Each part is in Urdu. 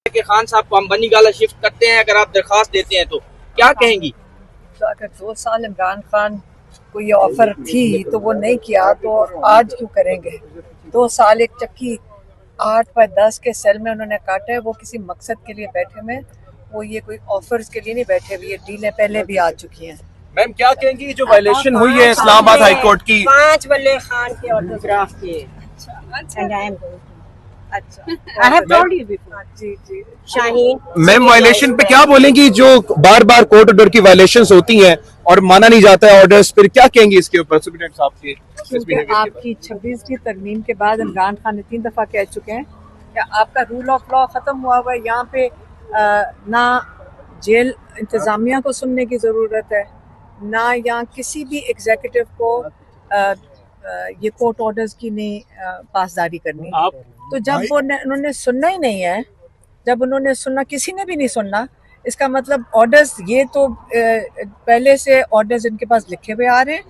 کہ خان صاحب کو ہم بنی گالہ شفٹ کرتے ہیں اگر آپ درخواست دیتے ہیں تو کیا کہیں گی؟ تو اگر 2 سال عمران خان کو یہ آفر تھی تو وہ نہیں کیا تو آج کیوں کریں گے؟ 2 سال ایک چکی 8/10 کے سیل میں انہوں نے کاٹا ہے. وہ کسی مقصد کے لیے بیٹھے ہوئے، وہ یہ کوئی آفرز کے لیے نہیں بیٹھے ہوئے. یہ ڈیلیں پہلے بھی آ چکی ہیں. میم کیا کہیں گی جو وائلیشن ہوئی ہے اسلام آباد ہائی کورٹ کی؟ 5 ولی خان کے آٹوگراف کے. جی شاہین میم وائلیشن پہ کیا بولیں گی جو بار بار کورٹ آرڈر کی وائلیشنز ہوتی ہیں اور مانا نہیں جاتا ہے آرڈرز، پھر کیا کہیں گی اس کے اوپر سپرنٹینڈنٹ صاحب کے؟ کیونکہ آپ کی 26ویں ترمیم کے بعد عمران خان نے 3 دفعہ کہہ چکے ہیں کہ آپ کا رول آف لا ختم ہوا ہوا ہے. یہاں پہ نہ جیل انتظامیہ کو سننے کی ضرورت ہے، نہ یہاں کسی بھی ایگزیکٹو کو یہ کورٹ آرڈرز کی نہیں پاسداری کرنی. تو جب انہوں نے سننا ہی نہیں ہے، جب انہوں نے سننا، کسی نے بھی نہیں سننا، اس کا مطلب آرڈرز یہ تو پہلے سے آرڈرز ان کے پاس لکھے ہوئے آ رہے ہیں،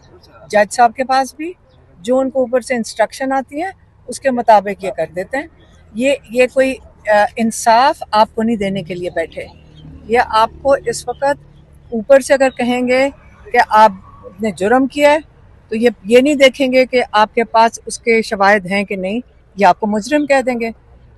جج صاحب کے پاس بھی، جو ان کو اوپر سے انسٹرکشن آتی ہے اس کے مطابق یہ کر دیتے ہیں. یہ کوئی انصاف آپ کو نہیں دینے کے لیے بیٹھے. یہ آپ کو اس وقت اوپر سے اگر کہیں گے کہ آپ نے جرم کیا ہے تو یہ نہیں دیکھیں گے کہ آپ کے پاس اس کے شواہد ہیں کہ نہیں، یہ آپ کو مجرم کہہ دیں گے.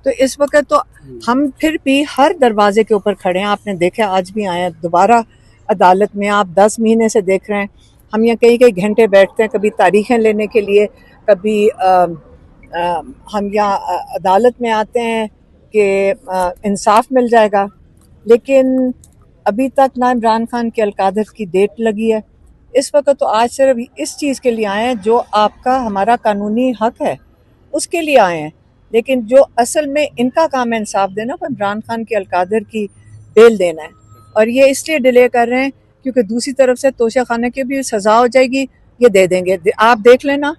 تو اس وقت تو ہم پھر بھی ہر دروازے کے اوپر کھڑے ہیں. آپ نے دیکھا آج بھی آئے ہیں دوبارہ عدالت میں. آپ 10 مہینے سے دیکھ رہے ہیں ہم یہاں کئی گھنٹے بیٹھتے ہیں، کبھی تاریخیں لینے کے لیے، کبھی ہم یہاں عدالت میں آتے ہیں کہ انصاف مل جائے گا. لیکن ابھی تک نہ عمران خان کے القادر کی ڈیٹ لگی ہے. اس وقت تو آج صرف اس چیز کے لیے آئے ہیں جو آپ کا ہمارا قانونی حق ہے اس کے لیے آئے ہیں. لیکن جو اصل میں ان کا کام ہے انصاف دینا، وہ عمران خان کے القادر کی بیل دینا ہے. اور یہ اس لیے ڈیلے کر رہے ہیں کیونکہ دوسری طرف سے توشہ خانے کی بھی سزا ہو جائے گی، یہ دے دیں گے. آپ دیکھ لینا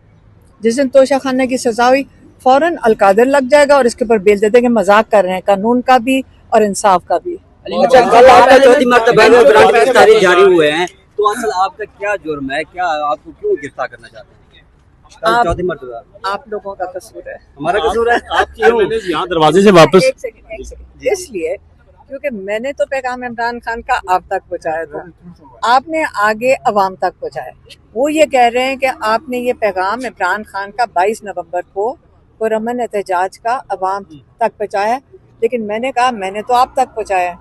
جس دن توشہ خانے کی سزا ہوئی فوراً القادر لگ جائے گا اور اس کے اوپر بیل دے دیں گے. مذاق کر رہے ہیں قانون کا بھی اور انصاف کا بھی. چوتھی مرتبہ گرفتاری جاری ہوئے ہیں تو اصل آپ کا کیا جرم ہے؟ کیا آپ کو کیوں گرفتار کرنا چاہتے ہیں؟ چوتھی مرتبہ آپ لوگوں کا قصور ہے. ہمارا قصور ہے؟ آپ یہاں دروازے سے واپس ایک سیکنڈ اس لیے کیونکہ میں نے تو پیغام عمران خان کا آپ تک پہنچایا تھا، آپ نے آگے عوام تک پہنچایا. وہ یہ کہہ رہے ہیں کہ آپ نے یہ پیغام عمران خان کا 22 نومبر کو پرامن احتجاج کا عوام تک پہنچایا، لیکن میں نے کہا میں نے تو آپ تک پہنچایا.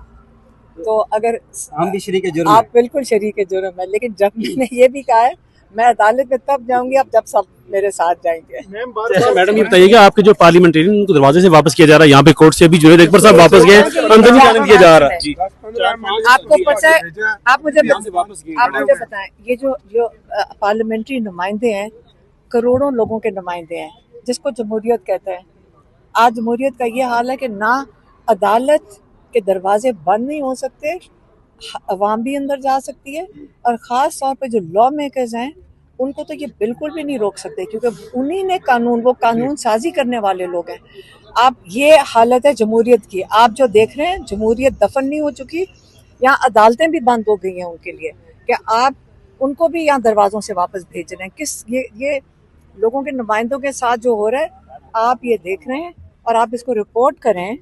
تو اگر ہم بھی شریک جرم آپ بالکل شریک جرم ہے، لیکن جب میں نے یہ بھی کہا ہے میں عدالت میں تب جاؤں گی اب جب سب میرے ساتھ جائیں گے. میڈم یہ بتائیے کہ آپ کے جو پارلیمنٹرین ان کو دروازے سے واپس کیا جا رہا ہے، یہاں پہ کورٹ سے بھی جنید اکبر صاحب واپس گئے، اندر بھی جانے دیا جا رہا ہے. جی آپ کو پتہ ہے، آپ مجھے بتائیں یہ جو پارلیمنٹری نمائندے ہیں کروڑوں لوگوں کے نمائندے ہیں جس کو جمہوریت کہتے ہیں. آج جمہوریت کا یہ حال ہے کہ نہ عدالت کے دروازے بند نہیں ہو سکتے، عوام بھی اندر جا سکتی ہے، اور خاص طور پہ جو لا میکرز ہیں ان کو تو یہ بالکل بھی نہیں روک سکتے کیونکہ انہی نے وہ قانون سازی کرنے والے لوگ ہیں. آپ یہ حالت ہے جمہوریت کی. آپ جو دیکھ رہے ہیں جمہوریت دفن نہیں ہو چکی، یہاں عدالتیں بھی بند ہو گئی ہیں ان کے لیے کہ آپ ان کو بھی یہاں دروازوں سے واپس بھیج رہے ہیں. یہ لوگوں کے نمائندوں کے ساتھ جو ہو رہا ہے آپ یہ دیکھ رہے ہیں اور آپ اس کو رپورٹ کریں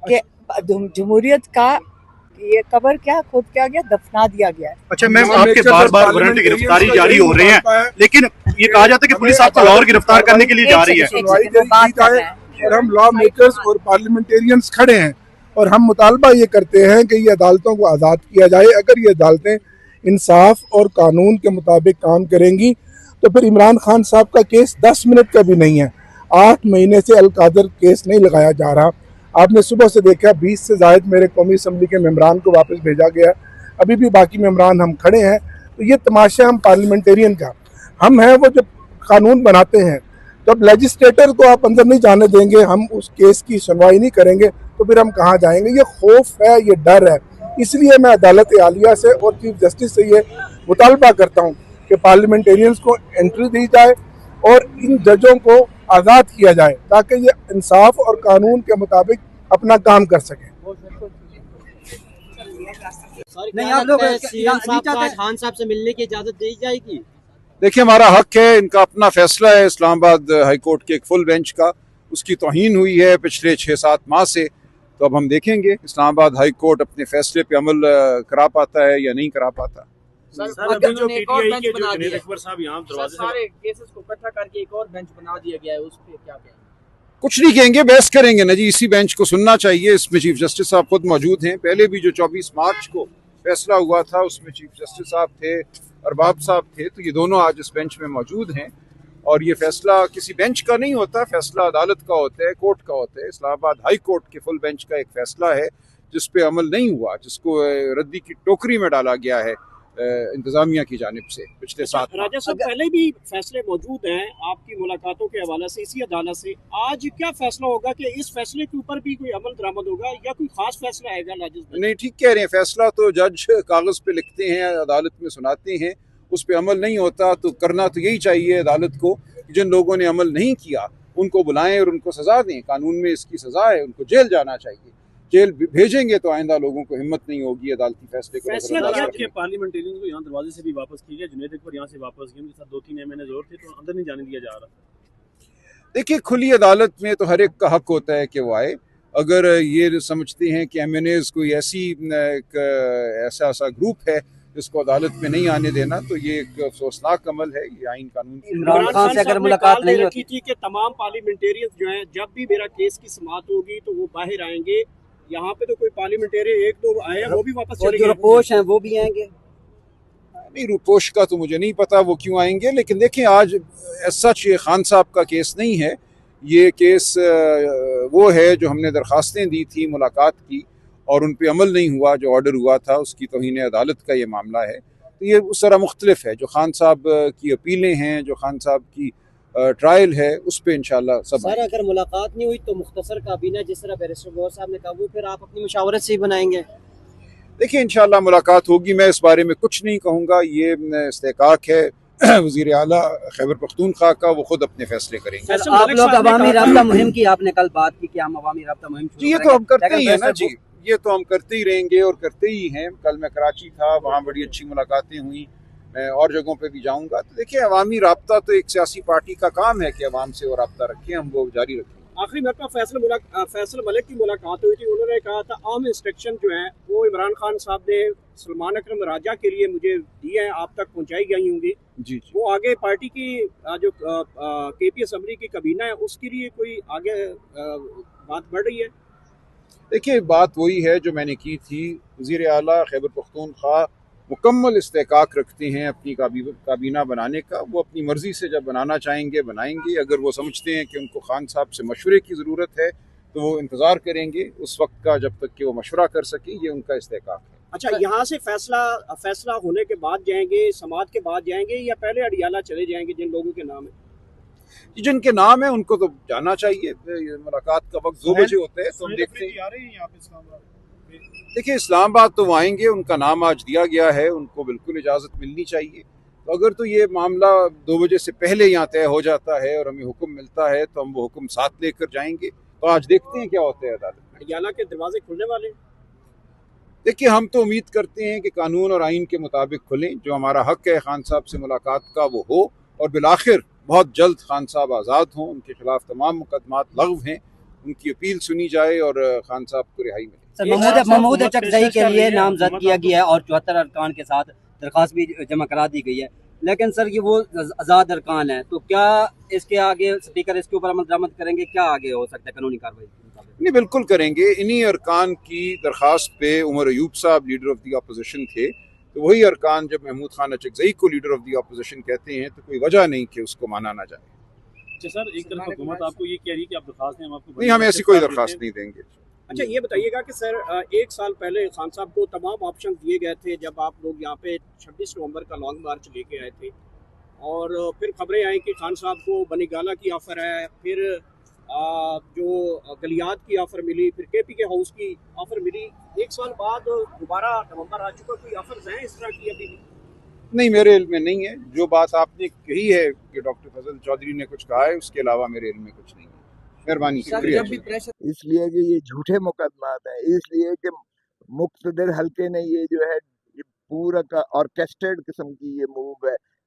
کہ جمہوریت کا یہ قبر کیا خود کیا گیا، دفنا دیا گیا ہے. اچھا میم آپ کے بار بار وارنٹ گرفتاری جاری ہو رہے ہیں لیکن یہ کہا جاتا ہے کہ پولیس آپ کو اور گرفتار کرنے کے لیے جا رہی ہے. اور ہم لا میکرز اور پارلیمنٹیرینز کھڑے ہیں اور ہم مطالبہ یہ کرتے ہیں کہ یہ عدالتوں کو آزاد کیا جائے. اگر یہ عدالتیں انصاف اور قانون کے مطابق کام کریں گی تو پھر عمران خان صاحب کا کیس 10 منٹ کا بھی نہیں ہے. 8 مہینے سے القادر کیس نہیں لگایا جا رہا. آپ نے صبح سے دیکھا 20 سے زائد میرے قومی اسمبلی کے ممبران کو واپس بھیجا گیا. ابھی بھی باقی ممبران ہم کھڑے ہیں. تو یہ تماشا ہم پارلیمنٹیرین کا ہم ہیں وہ جب قانون بناتے ہیں، جب لیجسلیٹر کو آپ اندر نہیں جانے دیں گے، ہم اس کیس کی سنوائی نہیں کریں گے تو پھر ہم کہاں جائیں گے. یہ خوف ہے، یہ ڈر ہے. اس لیے میں عدالت عالیہ سے اور چیف جسٹس سے یہ مطالبہ کرتا ہوں کہ پارلیمنٹیرینز کو انٹری دی جائے اور ان ججوں کو آزاد کیا جائے تاکہ یہ انصاف اور قانون کے مطابق اپنا کام کر سکیں. نہیں آپ لوگ خان صاحب سے ملنے کی اجازت دی جائے گی؟ دیکھیں ہمارا حق ہے، ان کا اپنا فیصلہ ہے اسلام آباد ہائی کورٹ کے ایک فل بینچ کا. اس کی توہین ہوئی ہے پچھلے 6-7 ماہ سے تو اب ہم دیکھیں گے اسلام آباد ہائی کورٹ اپنے فیصلے پہ عمل کرا پاتا ہے یا نہیں کرا پاتا. سر ابھی جو ایک اور بینچ بنا دیا ہے سارے کیسز کو اکٹھا کر کے ایک اور بینچ بنا دیا گیا ہے اس پہ کیا کہیں گے؟ کچھ نہیں کہیں گے, بحث کریں گے نا جی, اسی بینچ کو سننا چاہیے. اس میں چیف جسٹس صاحب خود موجود ہیں. پہلے بھی جو 24 مارچ کو فیصلہ ہوا تھا اس میں چیف جسٹس صاحب تھے, ارباب صاحب تھے, تو یہ دونوں آج اس بینچ میں موجود ہیں. اور یہ فیصلہ کسی بینچ کا نہیں ہوتا, فیصلہ عدالت کا ہوتا ہے, کورٹ کا ہوتا ہے. اسلام آباد ہائی کورٹ کے فل بینچ کا ایک فیصلہ ہے جس پہ عمل نہیں ہوا, جس کو ردی کی ٹوکری میں ڈالا گیا ہے انتظامیہ کی جانب سے پچھلے 7 ماہ. راجہ صاحب پہلے بھی فیصلے موجود ہیں آپ کی ملاقاتوں کے حوالے سے اسی عدالت سے, آج کیا فیصلہ ہوگا کہ اس فیصلے کے اوپر بھی کوئی عمل درآمد ہوگا یا کوئی خاص فیصلہ آئے گا؟ نہیں, ٹھیک کہہ رہے ہیں, فیصلہ تو جج کاغذ پہ لکھتے ہیں, عدالت میں سناتے ہیں, اس پہ عمل نہیں ہوتا. تو کرنا تو یہی چاہیے عدالت کو, جن لوگوں نے عمل نہیں کیا ان کو بلائیں اور ان کو سزا دیں. قانون میں اس کی سزا ہے, ان کو جیل جانا چاہیے. جیل بھیجیں گے تو آئندہ لوگوں کو ہمت نہیں ہوگی عدالتی فیصلے کو پارلیمنٹیرین کو یہاں دروازے سے بھی واپس کی گیا, جنید اکبر یہاں سے واپس گئے, ان کے ساتھ 2-3 MNAs اور تھے, تو اندر نہیں جانے دیا جا رہا. دیکھیے, کھلی عدالت میں تو ہر ایک کا حق ہوتا ہے کہ وہ آئے. اگر یہ سمجھتے ہیں کہ MNAs کوئی ایسا گروپ ہے جس کو عدالت میں نہیں آنے دینا, تو یہ ایک افسوسناک عمل ہے. یہ آئین قانون عمران خان سے اگر ملاقات نہیں ہوتی تھی کہ تمام پارلیمنٹیرین جو ہیں جب بھی میرا کیس کی سماعت ہوگی تو وہ باہر آئیں گے, یہاں پہ تو کوئی پارلیمنٹیرین 1-2 آئے ہیں, وہ بھی واپس چلے گئے. روپوش ہیں وہ بھی آئیں گے؟ نہیں, روپوش کا تو مجھے نہیں پتا وہ کیوں آئیں گے. لیکن دیکھیں, آج سچ یہ خان صاحب کا کیس نہیں ہے, یہ کیس وہ ہے جو ہم نے درخواستیں دی تھی ملاقات کی اور ان پہ عمل نہیں ہوا. جو آرڈر ہوا تھا اس کی توہین عدالت کا یہ معاملہ ہے. تو یہ اس طرح مختلف ہے. جو خان صاحب کی اپیلیں ہیں, جو خان صاحب کی ٹرائل ہے, اس پہ انشاءاللہ سب. سر اگر ملاقات نہیں ہوئی تو مختصر کابینہ جس طرح بیرسٹر غور صاحب نے کہا وہ پھر آپ اپنی مشاورت سے ہی بنائیں گے؟ دیکھیں, انشاءاللہ ملاقات ہوگی. میں اس بارے میں کچھ نہیں کہوں گا, یہ استحقاق ہے وزیر اعلیٰ خیبر پختونخوا کا, وہ خود اپنے فیصلے کریں گے. آپ لوگ عوامی رابطہ مہم کی آپ نے کل بات کی کہ ہم عوامی رابطہ مہم جی, یہ تو ہم کرتے ہی ہیں نا جی, یہ تو ہم کرتے ہی رہیں گے اور کرتے ہی ہیں. کل میں کراچی تھا, وہاں بڑی اچھی ملاقاتیں ہوئیں. میں اور جگہوں پہ بھی جاؤں گا. تو دیکھیں, عوامی رابطہ تو ایک سیاسی پارٹی کا کام ہے کہ عوام سے وہ رابطہ رکھیں, ہم وہ جاری رکھیں. آخری مرتبہ فیصل ملک کی ملاقات ہوئی تھی, انہوں نے کہا تھا عام انسٹرکشن جو ہیں وہ عمران خان صاحب نے سلمان اکرم راجہ کے لیے مجھے دیے ہیں, آپ تک پہنچائی گئی ہوں گی. جی, وہ آگے پارٹی کی جو KP اسمبلی کی کابینہ ہے اس کے لیے کوئی آگے بات بڑھ رہی ہے؟ دیکھیے, بات وہی ہے جو میں نے کی تھی. وزیر اعلیٰ خیبر پختونخوا مکمل استحقاق رکھتے ہیں اپنی کابینہ بنانے کا. وہ اپنی مرضی سے جب بنانا چاہیں گے بنائیں گے. اگر وہ سمجھتے ہیں کہ ان کو خان صاحب سے مشورے کی ضرورت ہے تو وہ انتظار کریں گے اس وقت کا جب تک کہ وہ مشورہ کر سکیں. یہ ان کا استحقاق ہے. اچھا, یہاں سے فیصلہ ہونے کے بعد جائیں گے, سماعت کے بعد جائیں گے, یا پہلے اڈیالہ چلے جائیں گے جن لوگوں کے نام ہیں؟ جن کے نام ہیں ان کو تو جانا چاہیے. ملاقات کا وقت 2 بجے ہوتا ہے, تو ہم دیکھتے ہیں. دیکھیں, اسلام آباد تو وہ آئیں گے, ان کا نام آج دیا گیا ہے, ان کو بالکل اجازت ملنی چاہیے. تو اگر تو یہ معاملہ 2 بجے سے پہلے یہاں طے ہو جاتا ہے اور ہمیں حکم ملتا ہے تو ہم وہ حکم ساتھ لے کر جائیں گے. تو آج دیکھتے ہیں کیا ہوتا ہے عدالت میں. اڈیالہ کے دروازے کھلنے والے ہیں؟ دیکھیے, ہم تو امید کرتے ہیں کہ قانون اور آئین کے مطابق کھلیں. جو ہمارا حق ہے خان صاحب سے ملاقات کا وہ ہو, اور بالآخر بہت جلد خان صاحب آزاد ہوں. ان کے خلاف تمام مقدمات لغو ہیں, ان کی اپیل سنی جائے اور خان صاحب کو رہائی ملے. محمود چکزئی کے لیے نامزد کیا گیا ہے اور 74 ارکان کے ساتھ درخواست بھی جمع کرا دی گئی ہے, لیکن سر یہ وہ آزاد ارکان ہیں, تو کیا اس کے آگے اسپیکر اس کے اوپر عمل درآمد کریں گے؟ کیا آگے ہو سکتا ہے قانونی کارروائی؟ نہیں, بالکل کریں گے. انہی ارکان کی درخواست پہ عمر ایوب صاحب لیڈر آف دی اپوزیشن تھے, تو وہی ارکان جب محمود خان اچکزئی کو لیڈر آف دی اپوزیشن کہتے ہیں تو کوئی وجہ نہیں کہ اس کو مانا نہ جائے. اچھا سر, ایک طرف حکومت آپ کو یہ کہہ رہی ہے کہ آپ درخواست دیں, ہم آپ کو نہیں, ہم ایسی کوئی درخواست نہیں دیں گے. اچھا, یہ بتائیے گا کہ سر 1 سال پہلے خان صاحب کو تمام آپشن دیے گئے تھے جب آپ لوگ یہاں پہ 26 نومبر کا لانگ مارچ لے کے آئے تھے, اور پھر خبریں آئیں کہ خان صاحب کو بنی گالا کی آفر ہے, پھر جو گلیات کی آفر ملی, پھر KP کے ہاؤس کی آفر ملی. 1 سال بعد دوبارہ نومبر آ چکا, کوئی آفرز ہیں اس طرح کی ابھی نہیں؟ میرے علم میں نہیں ہے. جو بات آپ نے کہی ہے کہ ڈاکٹر فضل چودھری نے کچھ کہا ہے, اس کے علاوہ میرے علم میں کچھ نہیں ہے. مہربانی, شکریہ. اس لیے کہ یہ جھوٹے مقدمات ہیں, اس لیے کہ مقتدر حلقے نے یہ جو ہے پورا کا آرکیسٹرڈ قسم کی یہ موو ہے